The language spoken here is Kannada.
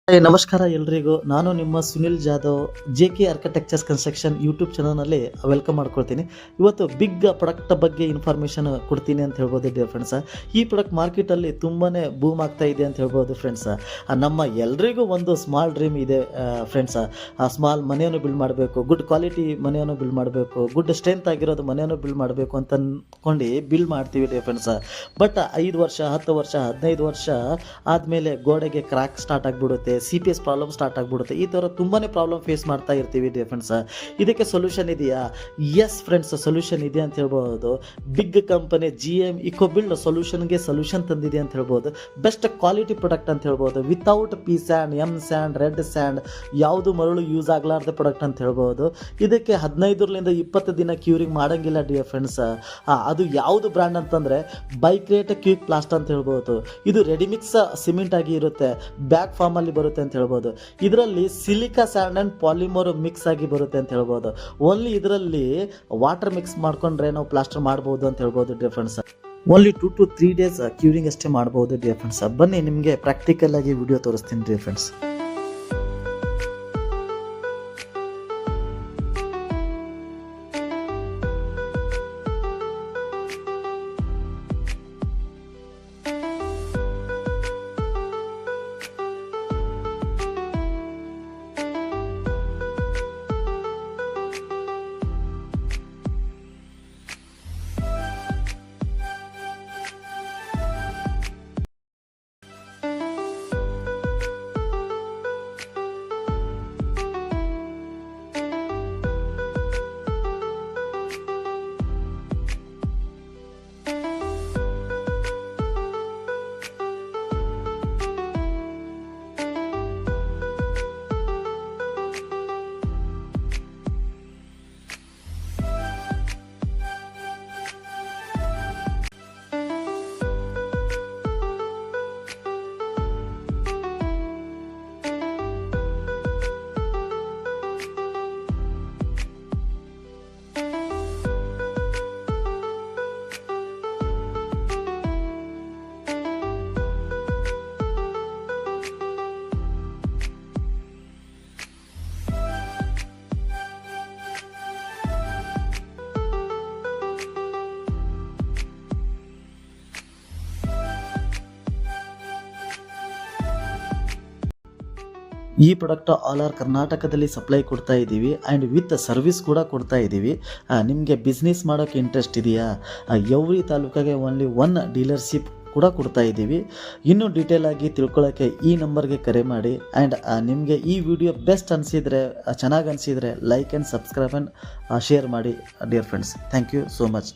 ನಮಸ್ಕಾರ ಎಲ್ರಿಗೂ. ನಾನು ನಿಮ್ಮ Sunil Jadhav, JK architectures construction YouTube ಚಾನಲ್ನಲ್ಲಿ ವೆಲ್ಕಮ್ ಮಾಡ್ಕೊಳ್ತೀನಿ. ಇವತ್ತು ಬಿಗ್ ಪ್ರಾಡಕ್ಟ್ ಬಗ್ಗೆ ಇನ್ಫಾರ್ಮೇಷನ್ ಕೊಡ್ತೀನಿ ಅಂತ ಹೇಳ್ಬೋದು ಡಿಯರ್ ಫ್ರೆಂಡ್ಸ್. ಈ ಪ್ರಾಡಕ್ಟ್ ಮಾರ್ಕೆಟಲ್ಲಿ ತುಂಬಾ ಬೂಮ್ ಆಗ್ತಾ ಇದೆ ಅಂತ ಹೇಳ್ಬೋದು ಫ್ರೆಂಡ್ಸ್. ನಮ್ಮ ಎಲ್ರಿಗೂ ಒಂದು ಸ್ಮಾಲ್ ಡ್ರೀಮ್ ಇದೆ ಫ್ರೆಂಡ್ಸ್. ಆ ಸ್ಮಾಲ್ ಮನೆಯನ್ನು ಬಿಲ್ಡ್ ಮಾಡಬೇಕು, ಗುಡ್ ಕ್ವಾಲಿಟಿ ಮನೆಯನ್ನು ಬಿಲ್ಡ್ ಮಾಡಬೇಕು, ಗುಡ್ ಸ್ಟ್ರೆಂತ್ ಆಗಿರೋದು ಮನೆಯನ್ನು ಬಿಲ್ಡ್ ಮಾಡಬೇಕು ಅಂತ ಅಂದ್ಕೊಂಡು ಬಿಲ್ಡ್ ಮಾಡ್ತೀವಿ ಡಿಯರ್ ಫ್ರೆಂಡ್ಸ್. ಬಟ್ 5 ವರ್ಷ 10 ವರ್ಷ 15 ವರ್ಷ ಆದಮೇಲೆ ಗೋಡೆಗೆ ಕ್ರ್ಯಾಕ್ ಸ್ಟಾರ್ಟ್ ಆಗಿಬಿಡುತ್ತೆ, CPS ಪ್ರಾಬ್ಲಮ್ ಸ್ಟಾರ್ಟ್ ಆಗಿಬಿಡುತ್ತೆ. ಈ ಥರ ತುಂಬಾ ಪ್ರಾಬ್ಲಮ್ ಫೇಸ್ ಮಾಡ್ತಾ ಇರ್ತೀವಿ ಡಿಯರ್ ಫ್ರೆಂಡ್ಸ್. ಇದಕ್ಕೆ ಸೊಲ್ಯೂಷನ್ ಇದೆಯಾ? ಎಸ್ ಫ್ರೆಂಡ್ಸ್, ಸೊಲ್ಯೂಷನ್ ಇದೆ ಅಂತ ಹೇಳ್ಬೋದು. ಬಿಗ್ ಕಂಪನಿ GM ಇಕೋಬಿಲ್ಡ್ ಸೊಲ್ಯೂಷನ್ಗೆ ಸೊಲ್ಯೂಷನ್ ತಂದಿದೆ ಅಂತ ಹೇಳ್ಬೋದು. ಬೆಸ್ಟ್ ಕ್ವಾಲಿಟಿ ಪ್ರಾಡಕ್ಟ್ ಅಂತ ಹೇಳ್ಬೋದು. Without P sand, M sand, red sand, ಯಾವುದು ಮರಳು ಯೂಸ್ ಆಗಲಾರ್ದ ಪ್ರಾಡಕ್ಟ್ ಅಂತ ಹೇಳ್ಬೋದು. ಇದಕ್ಕೆ 15ರಿಂದ 20 ದಿನ ಕ್ಯೂರಿಂಗ್ ಮಾಡೋಂಗಿಲ್ಲ ಡಿಯರ್ ಫ್ರೆಂಡ್ಸ್. ಅದು ಯಾವುದು ಬ್ರ್ಯಾಂಡ್ ಅಂತಂದರೆ ಬೈಕ್ರೇಟ್ ಕ್ವಿಕ್ ಪ್ಲಾಸ್ಟ್ ಅಂತ ಹೇಳ್ಬೋದು. ಇದು ರೆಡಿಮಿಕ್ಸ್ ಸಿಮೆಂಟ್ ಆಗಿ ಇರುತ್ತೆ, ಬ್ಯಾಕ್ ಫಾರ್ಮಲ್ಲಿ ಬರುತ್ತೆ ಅಂತ ಹೇಳ್ಬೋದು. ಇದರಲ್ಲಿ silica sand and polymer mix ಆಗಿ ಬರುತ್ತೆ ಅಂತ ಹೇಳ್ಬೋದು. ಓನ್ಲಿ ಇದರಲ್ಲಿ ವಾಟರ್ ಮಿಕ್ಸ್ ಮಾಡ್ಕೊಂಡ್ರೆ ನಾವು ಪ್ಲಾಸ್ಟರ್ ಮಾಡ್ಬೋದು ಅಂತ ಹೇಳ್ಬೋದು dear friends. Only 2 to 3 days curing ಅಷ್ಟೇ ಮಾಡ್ಬೋದು ಡಿಯರ್ ಫ್ರೆಂಡ್ಸ್. ಬನ್ನಿ ನಿಮಗೆ ಪ್ರಾಕ್ಟಿಕಲ್ ಆಗಿ ವಿಡಿಯೋ ತೋರಿಸ್ತೀನಿ ಡಿಯರ್ ಫ್ರೆಂಡ್ಸ್. ಈ ಪ್ರಾಡಕ್ಟ್ ಆಲ್ ಆರ್ ಕರ್ನಾಟಕದಲ್ಲಿ ಸಪ್ಲೈ ಕೊಡ್ತಾ ಇದ್ದೀವಿ ಆ್ಯಂಡ್ ವಿತ್ ಸರ್ವಿಸ್ ಕೂಡ ಕೊಡ್ತಾ ಇದ್ದೀವಿ. ನಿಮಗೆ ಬಿಸ್ನೆಸ್ ಮಾಡೋಕ್ಕೆ ಇಂಟ್ರೆಸ್ಟ್ ಇದೆಯಾ? ಎವ್ರಿ ತಾಲೂಕಿಗೆ ಓನ್ಲಿ 1 ಡೀಲರ್ಶಿಪ್ ಕೂಡ ಕೊಡ್ತಾ ಇದ್ದೀವಿ. ಇನ್ನೂ ಡೀಟೇಲ್ ಆಗಿ ತಿಳ್ಕೊಳ್ಳೋಕ್ಕೆ ಈ ನಂಬರ್ಗೆ ಕರೆ ಮಾಡಿ. ಆ್ಯಂಡ್ ನಿಮಗೆ ಈ ವಿಡಿಯೋ ಬೆಸ್ಟ್ ಅನಿಸಿದರೆ, ಚೆನ್ನಾಗಿ ಅನಿಸಿದರೆ like and subscribe and share ಮಾಡಿ dear friends. Thank you so much.